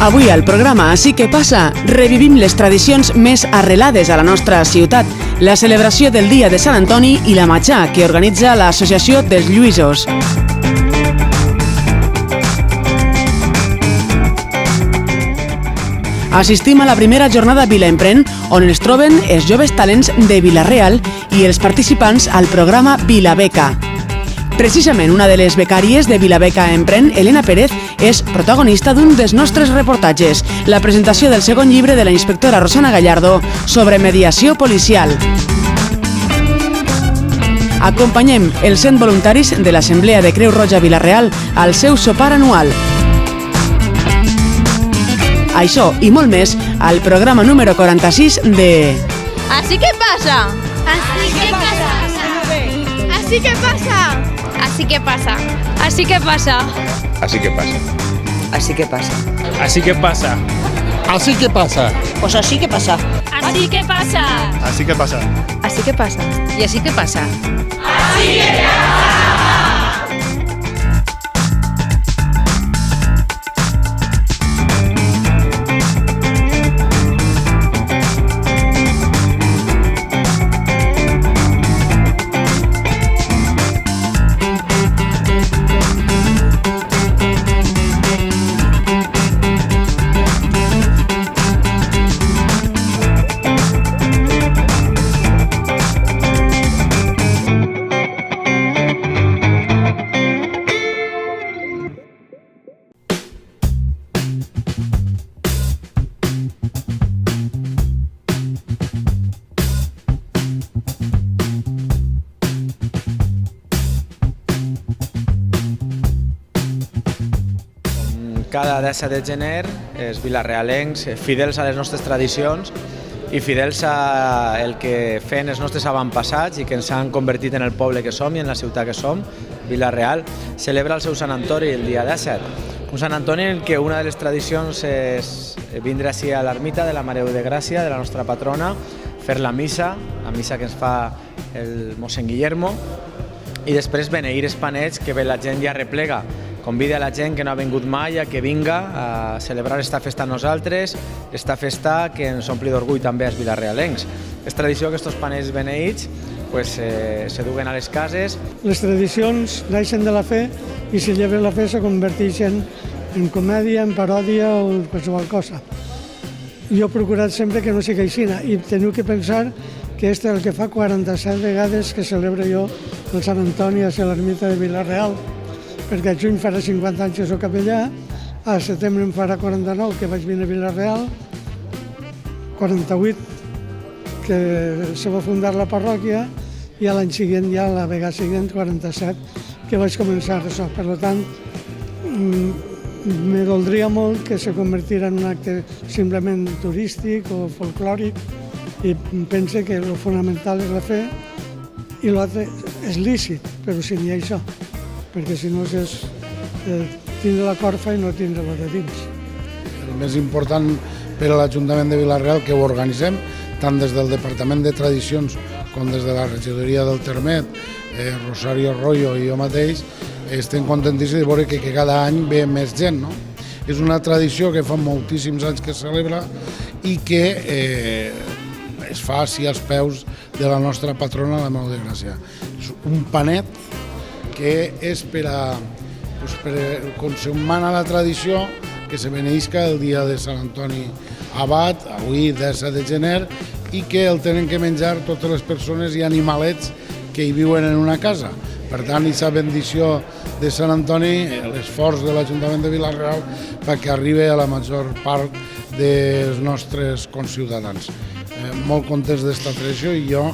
Avui al programa Així que passa, revivim les tradicions més arrelades a la nostra ciutat, la celebració del Dia de Sant Antoni i la matxà que organitza l'Associació dels Lluïsos. Assistim a la primera jornada Vila Emprèn, on es troben els joves talents de Vila-real i els participants al programa Vila Beca. Precisament una de les becàries de Vila Beca Emprèn, Elena Pérez, és protagonista d'un dels nostres reportatges, la presentació del segon llibre de la inspectora Rosana Gallardo sobre mediació policial. Acompanyem els 100 voluntaris de l'Assemblea de Creu Roja Vila-real al seu sopar anual. Això i molt més al programa número 46 de... Així que passa! Así que pasa. Així que passa! Así que pasa. Así que pasa. Así que pasa. Así que pasa. Así que pasa. Así que pasa. Pues así que pasa. Así que pasa. Así que pasa. Así que pasa. I així que passa? Cada 17 de gener, els vilarealencs, fidels a les nostres tradicions i fidels a el que feien els nostres avantpassats i que ens han convertit en el poble que som i en la ciutat que som, Vila-real, celebra el seu Sant Antoni el dia 17. Un Sant Antoni en què una de les tradicions és vindre ací a l'ermita de la Mare de Gràcia, de la nostra patrona, fer la missa que ens fa el mossèn Guillermo, i després beneir els panets que la gent ja replega. Convida a la gent que no ha vingut mai a que vinga a celebrar esta festa a nosaltres, esta festa que ens ompli d'orgull també als vilarealencs. És tradició que aquests panets beneïts se duguen a les cases. Les tradicions naixen de la fe i si lleven la fe se converteixen en comèdia, en paròdia o en qualsevol cosa. Jo he procurat sempre que no sigui així i teniu que pensar que este és el que fa 47 vegades que celebro jo el Sant Antoni a l'ermita de Vila-real, perquè al juny farà 50 anys que soc capellà, a setembre em farà 49 que vaig venir a Vila-real, 48 que se va fundar la parròquia i a l'any següent, ja la vegada següent, 47, que vaig començar això. Per tant, me doldria molt que se convertira en un acte simplement turístic o folclòric i pense que el fonamental és la fe i l'altre és lícit, però si n'hi ha això, perquè si no és tindre la corfa i no tindre la de dins. El més important per a l'Ajuntament de Vila-real, que ho organitzem, tant des del Departament de Tradicions com des de la regidoria del Termet, Rosario Arroyo i jo mateix, estem contentíssims de veure que cada any ve més gent, no? És una tradició que fa moltíssims anys que es celebra i que es fa així als peus de la nostra patrona, la Mare de Gràcia. És un panet que és per consumar la tradició que se beneïsca el dia de Sant Antoni Abat, avui 17 de gener, i que el tenen que menjar totes les persones i animalets que hi viuen en una casa. Per tant, aquesta bendició de Sant Antoni, l'esforç de l'Ajuntament de Vila-real perquè arribi a la major part dels nostres conciutadans. Molt contents d'esta tradició i jo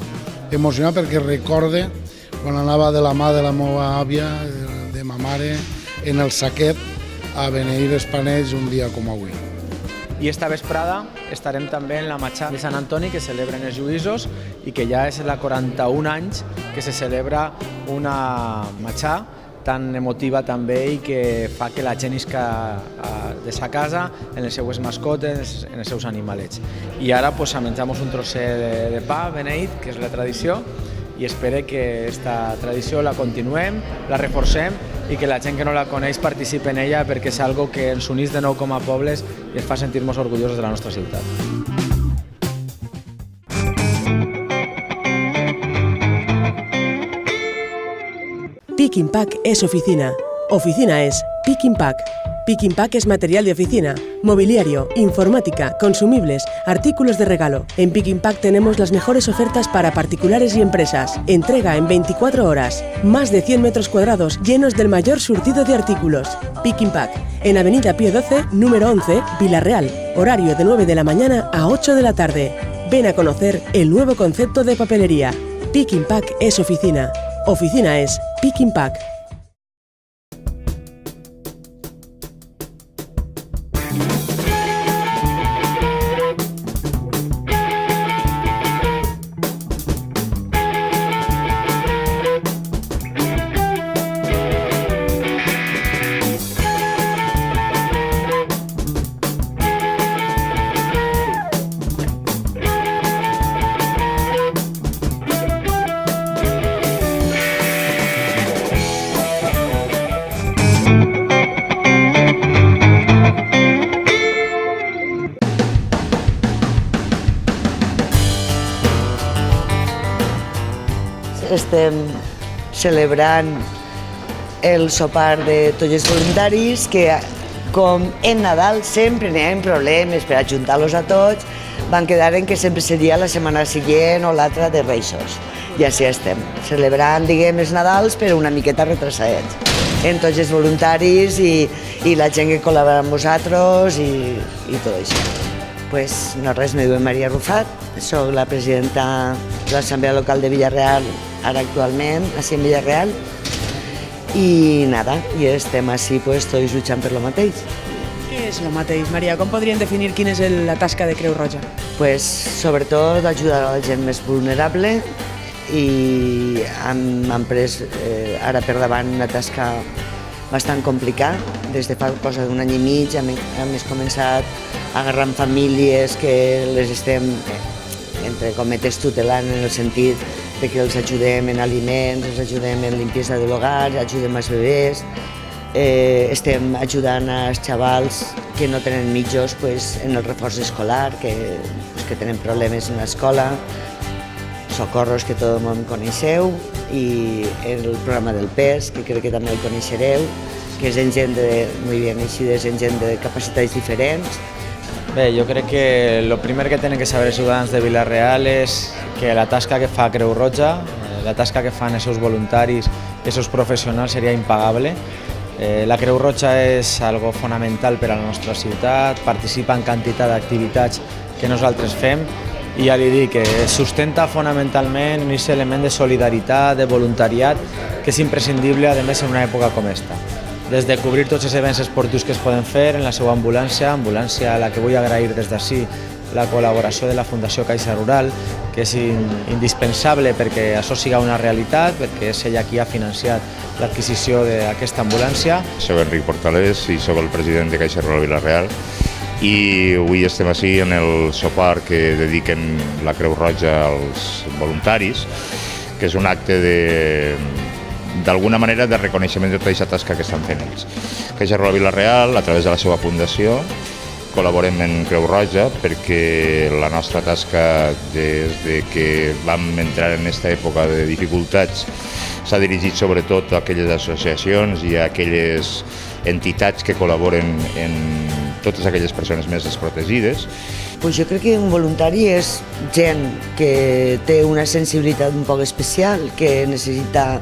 emocionat perquè recorde quan anava de la mà de la meva àvia, de ma mare, en el saquet a beneir els panets un dia com avui. I esta vesprada estarem també en la matxà de Sant Antoni que celebren els lluïsos i que ja és la 41 anys que se celebra una matxà tan emotiva també i que fa que la gent isca de sa casa en les seues mascotes, en els seus animalets. I ara menjamos un trosset de pa beneït, que és la tradició, i espero que aquesta tradició la continuem, la reforcem i que la gent que no la coneix participi en ella perquè és algo que ens unís de nou com a pobles i ens fa sentir-nos orgullosos de la nostra ciutat. Pick and Pack es oficina. Oficina es Pick and Pack. Pick and Pack es material de oficina, mobiliario, informática, consumibles, artículos de regalo. En Pick and Pack tenemos las mejores ofertas para particulares y empresas. Entrega en 24 horas. Más de 100 metros cuadrados llenos del mayor surtido de artículos. Pick and Pack, en Avenida Pío XII, número 11, Vila-real. Horario de 9 de la mañana a 8 de la tarde. Ven a conocer el nuevo concepto de papelería. Pick and Pack es oficina. Oficina es Pick and Pack. Estem celebrant el sopar de tots els voluntaris que, com en Nadal sempre n'hi ha problemes per ajuntar-los a tots, van quedar en que sempre seria la setmana següent o l'altra de Reixos. I així estem, celebrant, diguem, els Nadals però una miqueta retrasadets. En tots els voluntaris i la gent que col·labora amb vosaltres i tot això. Pues no res, me diu Maria Rufat, soc la presidenta de l'Assemblea Local de Vila-real ara actualment, així en Vila-real, i nada, i estem així, pues, tots lluitant per lo mateix. Què és lo mateix, Maria? Com podríem definir quina és la tasca de Creu Roja? Pues, sobretot ajudar a la gent més vulnerable i hem pres ara per davant una tasca bastant complicada. Des de fa cosa d'un any i mig hem començat agarrant famílies que les estem, entre cometes, tutelant en el sentit de que els ajudem en aliments, els ajudem en limpiesa de l'hogar, ajudem als bebès, estem ajudant als xavals que no tenen mitjos en el reforç escolar, que tenen problemes en l'escola, Socorros, que tot el món coneixeu, i el programa del PES, que crec que també el coneixereu, que és en gent de capacitats diferents. Bé, jo crec que el primer que tenen que saber els ciutadans de Vila-real és que la tasca que fa Creu Roja, la tasca que fan els seus voluntaris i els seus professionals seria impagable. La Creu Roja és algo fonamental per a la nostra ciutat, participa en quantitat d'activitats que nosaltres fem i ja li dic que sustenta fonamentalment un element de solidaritat, de voluntariat, que és imprescindible, a més, en una època com esta. Des de cobrir tots els events esportius que es poden fer en la seva ambulància a la que vull agrair des d'ací la col·laboració de la Fundació Caixa Rural, que és indispensable perquè això siga una realitat, perquè és ella qui ha financiat l'adquisició d'aquesta ambulància. Soc Enric Portalés i soc el president de Caixa Rural Vila-real i avui estem així en el sopar que dediquen la Creu Roja als voluntaris, que és un acte d'alguna manera de reconeixement de tota aquesta tasca que estan fent ells. Caixa Rural Vila-real, a través de la seva fundació, col·laborem en Creu Roja perquè la nostra tasca des que vam entrar en aquesta època de dificultats s'ha dirigit sobretot a aquelles associacions i a aquelles entitats que col·laboren en totes aquelles persones més desprotegides. Pues jo crec que un voluntari és gent que té una sensibilitat un poc especial, que necessita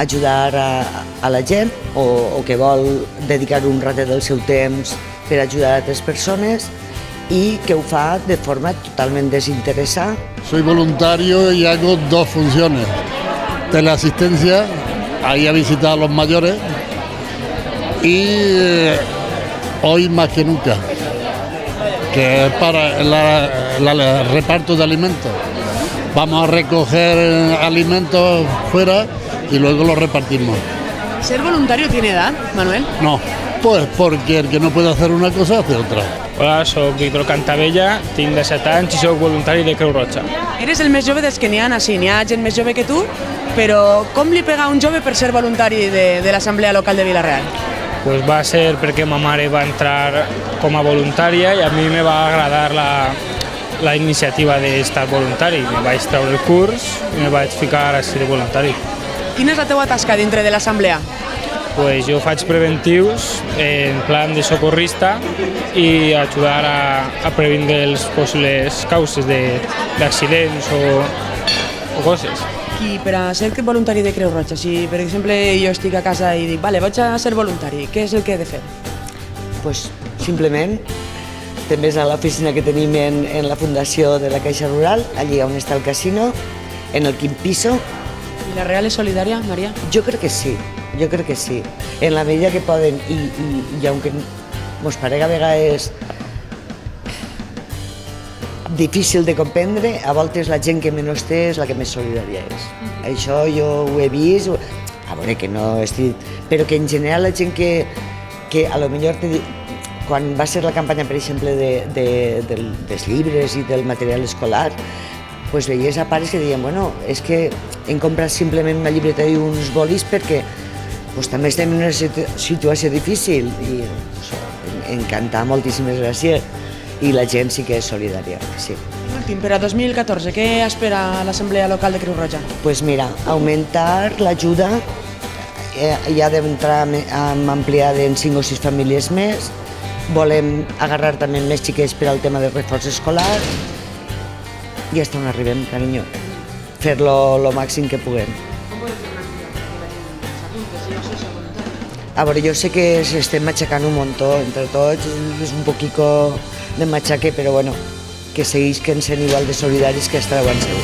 ajudar a la gent o que vol dedicar un ratet del seu temps per ajudar a altres persones y que ho fa de forma totalmente desinteresada. Soy voluntario y hago dos funciones. Teleasistencia, ahí a visitar a los mayores, y hoy más que nunca, que es para el reparto de alimentos. Vamos a recoger alimentos fuera y luego los repartimos. ¿Ser voluntario tiene edad, Manuel? No, pues porque el que no puede hacer una cosa hace otra. Hola, soc Víctor Cantabella, tinc 17 anys i soc voluntari de Creu Roja. Eres el més jove dels que n'hi ha així, n'hi ha gent més jove que tu, però com li pega a un jove per ser voluntari de l'Assemblea Local de Vila-real? Pues va ser perquè ma mare va entrar com a voluntària i a mi me va agradar la iniciativa d'estar voluntari. Me vaig treure el curs i me vaig ficar a ser voluntari. Quina és la teva tasca dintre de l'Assemblea? Pues jo faig preventius en plan de socorrista i ajudar a previndre les possibles causes d'accidents o coses. I per a ser voluntari de Creu Roja, si per exemple jo estic a casa i dic, vale, vaig a ser voluntari, què és el que he de fer? Pues simplement te'n ves a l'oficina que tenim en la Fundació de la Caixa Rural, allí on està el casino, en el quinto piso. Vila-real és solidària, Maria? Jo crec que sí. En la medida que poden, i aunque mos parega a vegades difícil de comprendre, a voltes la gent que menys té és la que més solidària és. Això jo ho he vist, a veure que no estic... Però que en general la gent que a lo millor quan va ser la campanya, per exemple, dels llibres i del material escolar, pues veies a pares que deien, bueno, és que hem comprat simplement una llibreta i uns bolis perquè pues, també estem en una situació difícil i encantar, moltíssimes gràcies. I la gent sí que és solidària, sí. Últim, per a 2014, què espera l'Assemblea Local de Creu Roja? Pues mira, augmentar l'ajuda, ja d'entrar a ampliar en 5 o 6 famílies més, volem agarrar també més xiquets per al tema del reforç escolar i hasta on arribem, carinyo. Fer-lo lo màxim que puguem. A veure, jo sé que estem matxacant un muntó entre tots, és un poquito de matxaque, però bueno, que seguisquen sent igual de solidaris que hasta abans segur.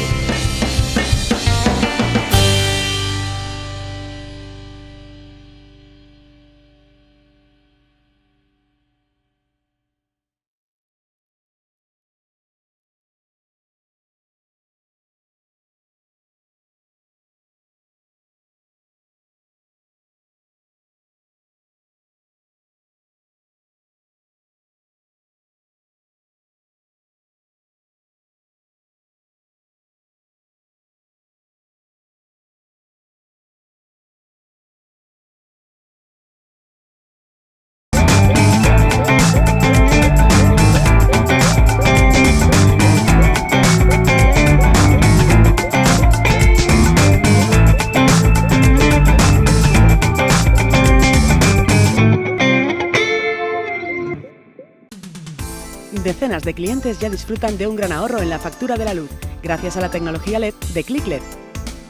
Decenas de clientes ya disfrutan de un gran ahorro en la factura de la luz, gracias a la tecnología LED de ClickLED.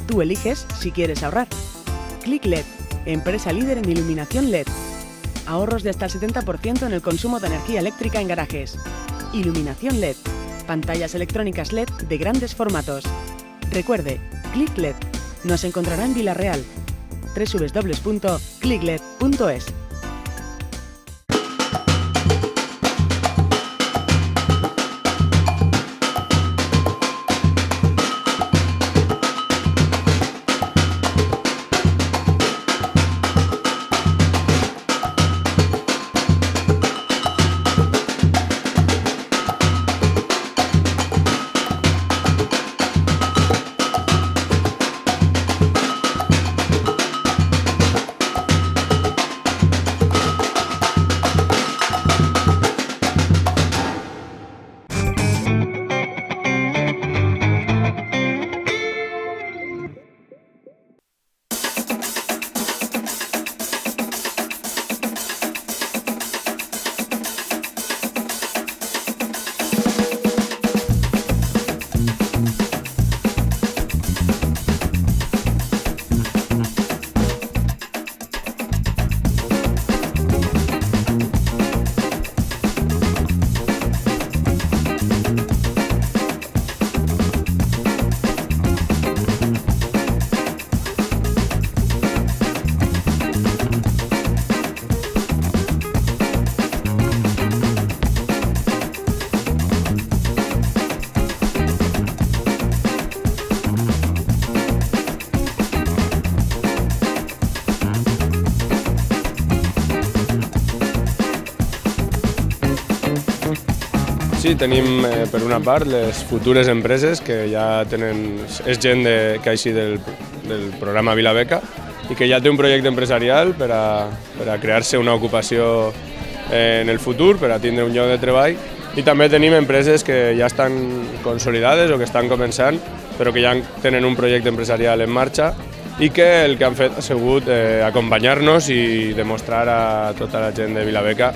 Tú eliges si quieres ahorrar. ClickLED, empresa líder en iluminación LED. Ahorros de hasta el 70% en el consumo de energía eléctrica en garajes. Iluminación LED, pantallas electrónicas LED de grandes formatos. Recuerde, ClickLED. Nos encontrará en Vila-real. www.clickled.es. Sí, tenim per una part les futures empreses que ja tenen, és gent que així del programa Vilabeca i que ja té un projecte empresarial per a crear-se una ocupació en el futur, per a tindre un lloc de treball, i també tenim empreses que ja estan consolidades o que estan començant, però que ja tenen un projecte empresarial en marxa i que el que han fet ha sigut acompanyar-nos i demostrar a tota la gent de Vilabeca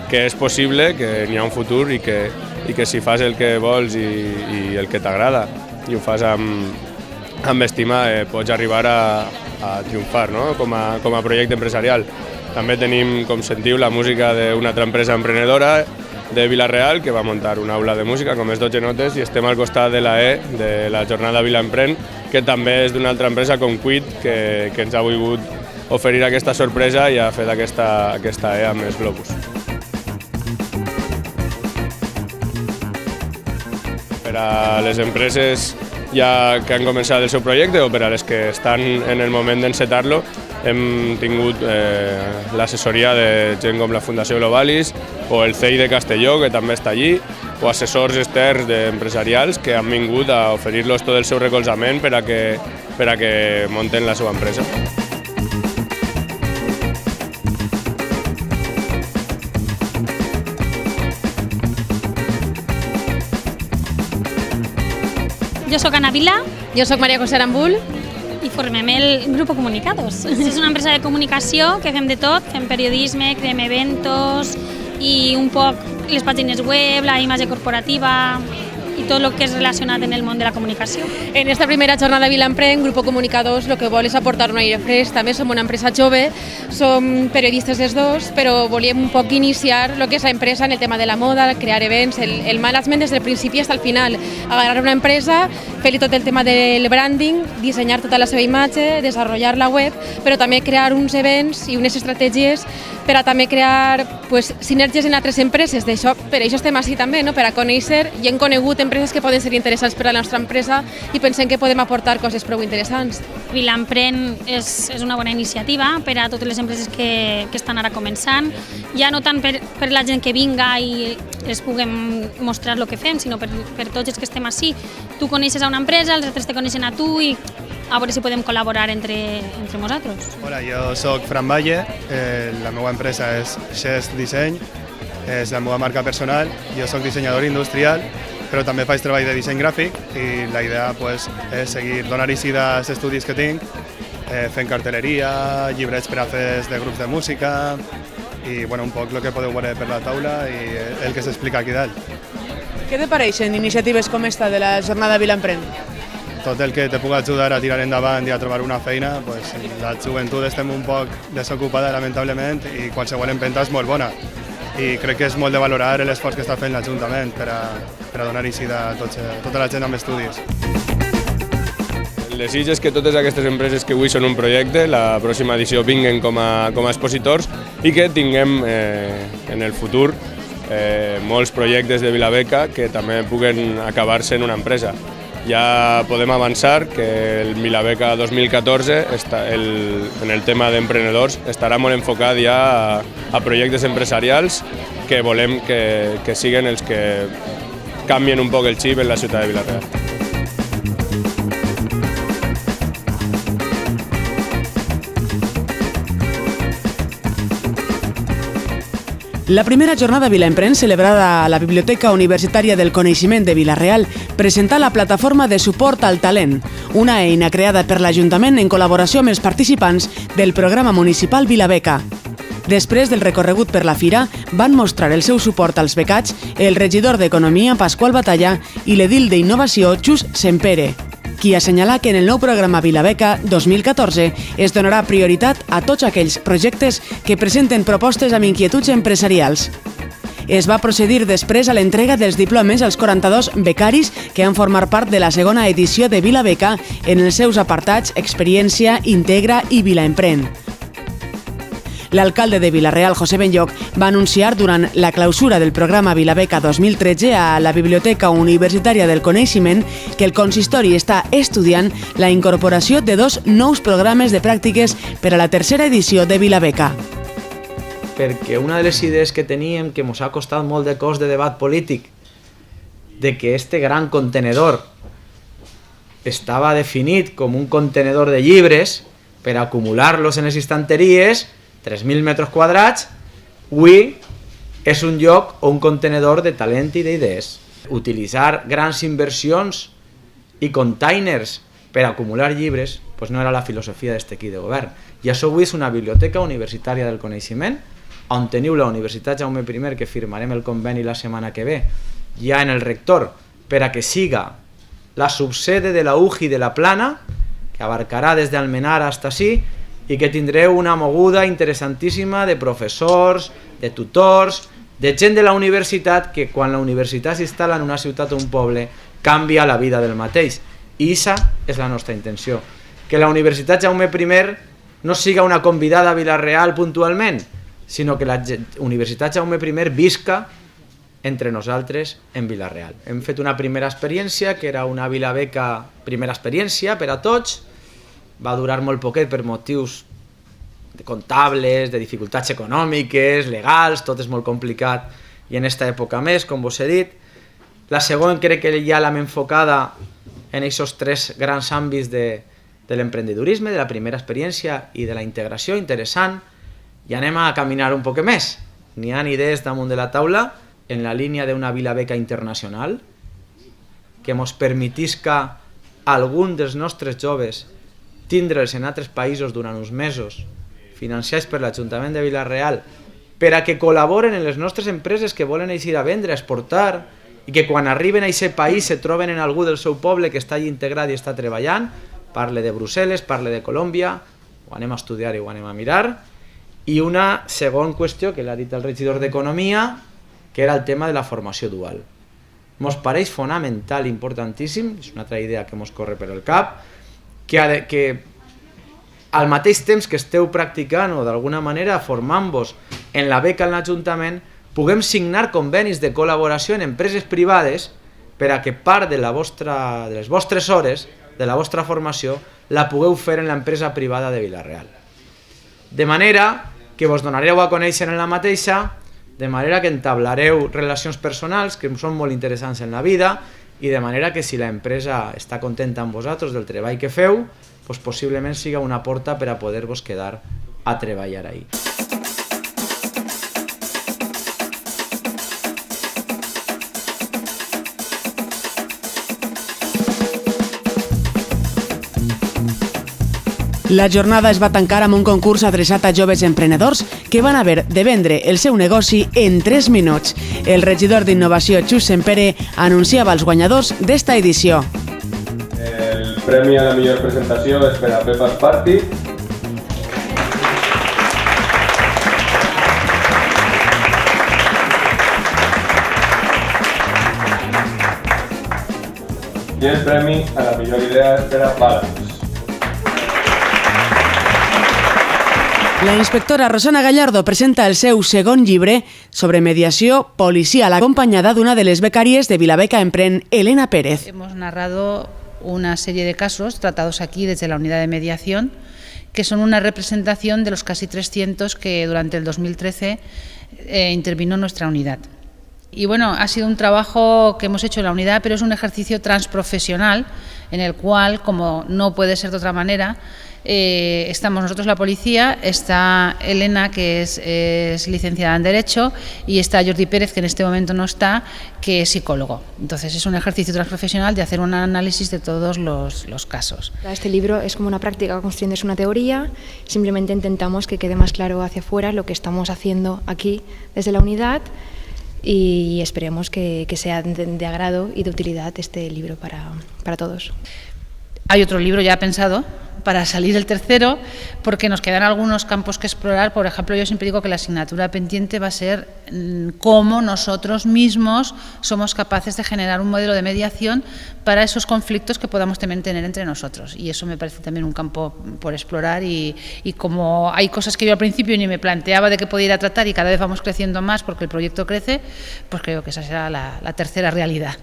que és possible, que n'hi ha un futur i que si fas el que vols i el que t'agrada i ho fas amb estima pots arribar a triomfar, no? com a projecte empresarial. També tenim, com sentiu, la música d'una altra empresa emprenedora de Vila-real que va muntar una aula de música com és 12 Notes, i estem al costat de la de la jornada Vila Emprèn, que també és d'una altra empresa com Quid, que ens ha volgut oferir aquesta sorpresa i ha fet aquesta amb els globus. Per a les empreses ja que han començat el seu projecte o per a les que estan en el moment d'encetar-lo, hem tingut l'assessoria de gent com la Fundació Globalis o el CEI de Castelló, que també està allí, o assessors externs empresarials que han vingut a oferir-los tot el seu recolzament per a que munten la seva empresa. Jo sóc Ana Vila. Jo sóc Maria José Arambul. I formem el Grupo Comunicados. És una empresa de comunicació que fem de tot, fem periodisme, creem eventos i un poc les pàgines web, la imatge corporativa i tot el que és relacionat en el món de la comunicació. En esta primera jornada Vila Emprèn, Grupo Comunicados lo que vol és aportar un aire fresc. També som una empresa jove, som periodistes els dos, però volíem un poc iniciar el que és l'empresa en el tema de la moda, crear events, el management des del principi fins al final. Agarrar una empresa, fer-li tot el tema del branding, dissenyar tota la seva imatge, desenvolupar la web, però també crear uns events i unes estratègies per a també crear sinergies en altres empreses. Per això estem així també, per a conèixer i hem conegut empreses que poden ser interessants per a la nostra empresa i pensem que podem aportar coses prou interessants. Vila Emprèn és una bona iniciativa per a totes les empreses que estan ara començant, ja no tant per la gent que vinga i els puguem mostrar el que fem, sinó per tots els que estem així. Tu coneixes a una empresa, els altres te coneixen a tu i a veure si podem col·laborar entre nosaltres. Hola, jo soc Fran Valle, la meva empresa és Xest Disseny, és la meva marca personal, jo soc dissenyador industrial, però també faig treball de disseny gràfic i la idea és seguir donar així dels estudis que tinc, fent cartelleria, llibrets per a fes de grups de música i un poc el que podeu veure per la taula i el que s'explica aquí dalt. Què te pareixen iniciatives com esta de la jornada Vila Emprèn? Tot el que te pugui ajudar a tirar endavant i a trobar una feina, la joventut estem un poc desocupada, lamentablement, i qualsevol empenta és molt bona. I crec que és molt de valorar l'esforç que està fent l'Ajuntament per a donar eixida a tota la gent amb estudis. El desig és que totes aquestes empreses que avui són un projecte, la pròxima edició vinguen com a expositors i que tinguem en el futur molts projectes de Vilabeca que també puguen acabar-se en una empresa. Ja podem avançar que el Vilabeca 2014 en el tema d'emprenedors estarà molt enfocat ja a projectes empresarials que volem que siguin els que canvien un poc el xip en la ciutat de Vila-real. La primera jornada Vila Emprèn, celebrada a la Biblioteca Universitària del Coneixement de Vila-real, presenta la plataforma de suport al talent, una eina creada per l'Ajuntament en col·laboració amb els participants del programa municipal Vilabeca. Després del recorregut per la fira, van mostrar el seu suport als becats el regidor d'Economia, Pasqual Batalla, i l'edil d'Innovació, Xus Sempere, qui assenyala que en el nou programa Vilabeca 2014 es donarà prioritat a tots aquells projectes que presenten propostes amb inquietuds empresarials. Es va procedir després a l'entrega dels diplomes als 42 becaris que han format part de la segona edició de Vilabeca en els seus apartats Experiència, Integra i Vila Emprèn. L'alcalde de Vila-real, José Benlloch, va anunciar durant la clausura del programa Vilabeca 2013 a la Biblioteca Universitària del Coneixement que el consistori està estudiant la incorporació de 2 nous programes de pràctiques per a la tercera edició de Vilabeca. Perquè una de les idees que teníem, que ens ha costat molt de cost de debat polític, de que este gran contenedor estava definit com un contenedor de llibres per acumular-los en les estanteries, 3.000 metres quadrats, avui és un lloc o un contenedor de talent i d'idees. Utilitzar grans inversions i containers per acumular llibres pues no era la filosofia d'aquest equip de govern. I això avui és una biblioteca universitària del coneixement, on teniu la Universitat Jaume I, que firmarem el conveni la setmana que ve, ja en el rector, per a que siga la subsede de la UJI de la Plana, que abarcarà des d'Almenar fins ací, i que tindreu una moguda interessantíssima de professors, de tutors, de gent de la universitat que quan la universitat s'instal·la en una ciutat o un poble canvia la vida del mateix. I aquesta és la nostra intenció. Que la Universitat Jaume I no siga una convidada a Vila-real puntualment, sinó que la Universitat Jaume I visca entre nosaltres en Vila-real. Hem fet una primera experiència, que era una Vilabeca primera experiència per a tots, va durar molt poquet per motius comptables, de dificultats econòmiques, legals, tot és molt complicat i en aquesta època més, com vos he dit. La segona crec que ja l'hem enfocada en aquests 3 grans àmbits de l'emprendedorisme, de la primera experiència i de la integració, interessant, i anem a caminar un poc més. N'hi ha idees damunt de la taula en la línia d'una Vilabeca internacional que ens permetisca a algun dels nostres joves tindre'ls en altres països durant uns mesos, financiats per l'Ajuntament de Vila-real, per a que col·laboren en les nostres empreses que volen eixir a vendre, a exportar, i que quan arriben a aquest país se troben en algú del seu poble que està allà integrat i està treballant, parle de Brussel·les, parle de Colòmbia, ho anem a estudiar i ho anem a mirar. I una segona qüestió, que l'ha dit el regidor d'Economia, que era el tema de la formació dual. Ens pareix fonamental, importantíssim, és una altra idea que ens corre per el cap, que al mateix temps que esteu practicant o d'alguna manera formant-vos en la beca en l'Ajuntament, puguem signar convenis de col·laboració en empreses privades per a que part de les vostres hores, de la vostra formació, la pugueu fer en l'empresa privada de Vila-real. De manera que vos donareu a conèixer en la mateixa, de manera que entablareu relacions personals que són molt interessants en la vida i de manera que si l'empresa està contenta amb vosaltres del treball que feu, doncs possiblement siga una porta per a poder-vos quedar a treballar ahí. La jornada es va tancar amb un concurs adreçat a joves emprenedors que van haver de vendre el seu negoci en 3 minuts. El regidor d'Innovació, Xus Sempere, anunciava els guanyadors d'esta edició. El premi a la millor presentació és per a Pepa's Party. I el premi a la millor idea és per a Balance. La inspectora Rosana Gallardo presenta el seu segon llibre sobre mediació policial, acompanyada d'una de les becàries de Vilabeca Emprèn, Elena Pérez. Hemos narrado una serie de casos tratados aquí desde la unidad de mediación, que son una representación de los casi 300 que durante el 2013 intervino nuestra unidad. Y bueno, ha sido un trabajo que hemos hecho en la unidad, pero es un ejercicio transprofesional en el cual, como no puede ser de otra manera, estamos nosotros la policía, está Elena, que es licenciada en Derecho, y está Jordi Pérez, que en este momento no está, que es psicólogo. Entonces es un ejercicio transprofesional de hacer un análisis de todos los casos. Este libro es como una práctica construyendo una teoría, simplemente intentamos que quede más claro hacia afuera lo que estamos haciendo aquí desde la unidad y esperemos que sea de agrado y de utilidad este libro para todos. Hay otro libro ya pensado para salir el tercero, porque nos quedan algunos campos que explorar. Por ejemplo, yo siempre digo que la asignatura pendiente va a ser cómo nosotros mismos somos capaces de generar un modelo de mediación para esos conflictos que podamos también tener entre nosotros. Y eso me parece también un campo por explorar y como hay cosas que yo al principio ni me planteaba de que podía ir a tratar y cada vez vamos creciendo más porque el proyecto crece, pues creo que esa será la tercera realidad.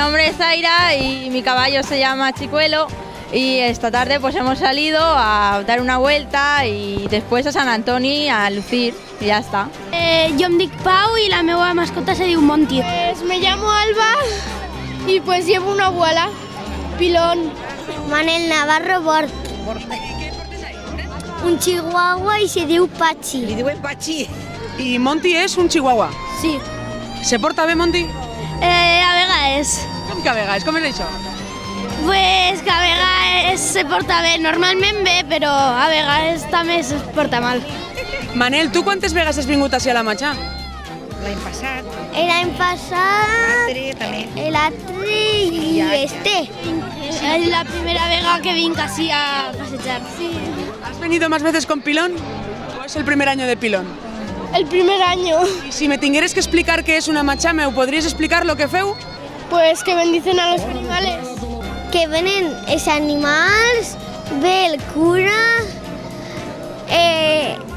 nombre es Zaira y mi caballo se llama Chicuelo. Y esta tarde pues hemos salido a dar una vuelta y después a Sant Antoni a lucir y ya está. Jo em dic Pau y la meva mascota se diu Monty. Pues me llamo Alba y pues llevo una abuela, Pilón. Manel Navarro Bort. Un chihuahua y se diu Pachi. Li diuen Pachi. I Monty és un chihuahua? Sí. Se porta bé, Monty? A vegades. Com que a vegades? Com és això? Pues que a vegades se porta bé, normalment bé, però a vegades també es porta mal. Manel, tu quantes vegades has vingut així a la Matxa? L'any passat. L'any passat, l'altre i este. És la primera vegada que vinc així a passejar. Sí. ¿Has venido más veces con Pilón o es el primer año de Pilón? El primer año. Y si me tingueres que explicar qué es una Matxa, ¿me podrías explicar lo que feu? Pues que bendicen a los animales. Que venen els animals, ve el cura,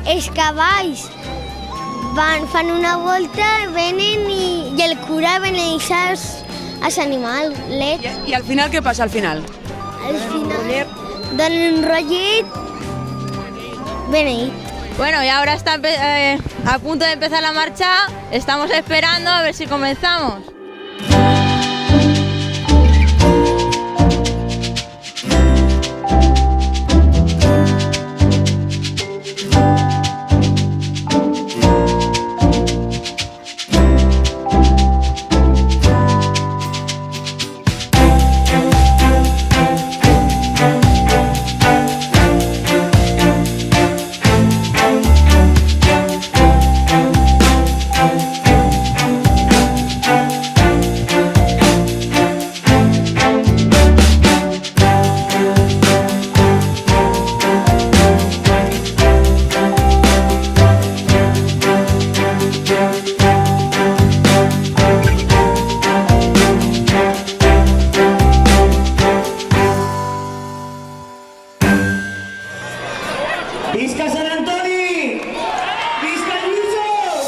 els cavalls fan una volta, venen i el cura beneix els animals. ¿Y al final qué pasa al final? Al final donen un rotllet, beneit. Bueno, y ahora está a punto de empezar la marcha, estamos esperando a ver si comenzamos. ¡Visca Sant Antoni! ¡Visca Lluïsos!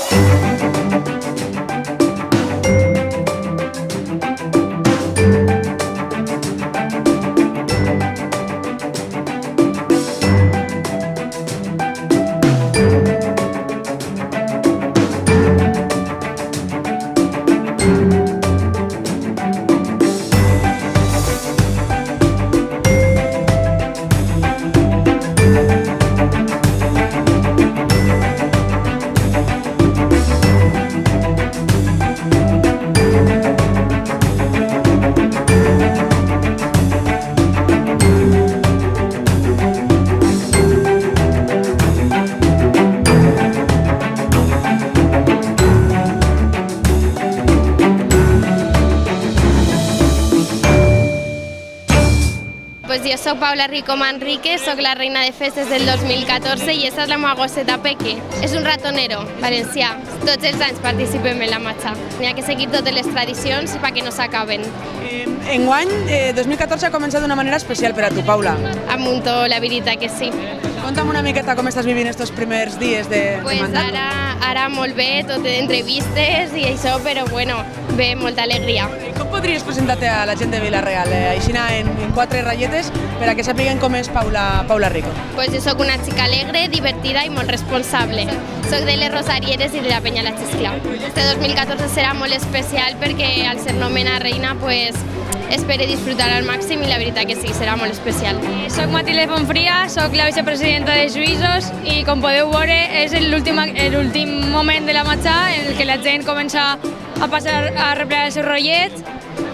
Pues jo soc Paula Rico Manrique, soc la reina de festes del 2014 i aquesta és la meva gosseta Peque. És un ratonero valencià. Tots els anys participem en la marxa. N'hi ha que seguir totes les tradicions perquè no s'acaben. Enguany, 2014 ha començat d'una manera especial per a tu, Paula. Amb muntó, la veritat que sí. Conta'm una miqueta com estàs vivint estos primers dies de mandat. Ara molt bé, tot d'entrevistes i això, però bueno, bé, molta alegria. Com podries presentar-te a la gent de Vila-real, aixina en 4 ratlletes, per a que sàpiguen com és Paula Rico? Pues jo soc una xica alegre, divertida i molt responsable. Soc de les Rosarieres i de la Penya La Xiscla. Este 2014 serà molt especial perquè al ser nomenada reina, pues, espero disfrutar al màxim i la veritat que sí, serà molt especial. Soc Matilde Fonfria, soc la vicepresidenta de Lluïsos i com podeu veure és l'últim moment de la marxa en què la gent comença a passar a replegar el seu rotllet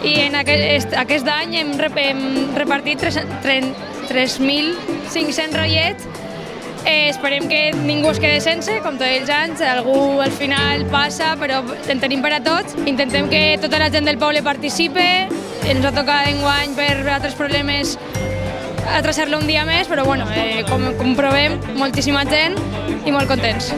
i en aquest any hem repartit 3.500 rotllets. Esperem que ningú es quede sense, com tots els anys, algú al final passa, però en tenim per a tots. Intentem que tota la gent del poble participe, ens ha tocat enguany per altres problemes atrasar-lo un dia més, però bueno, com provem, moltíssima gent i molt contents.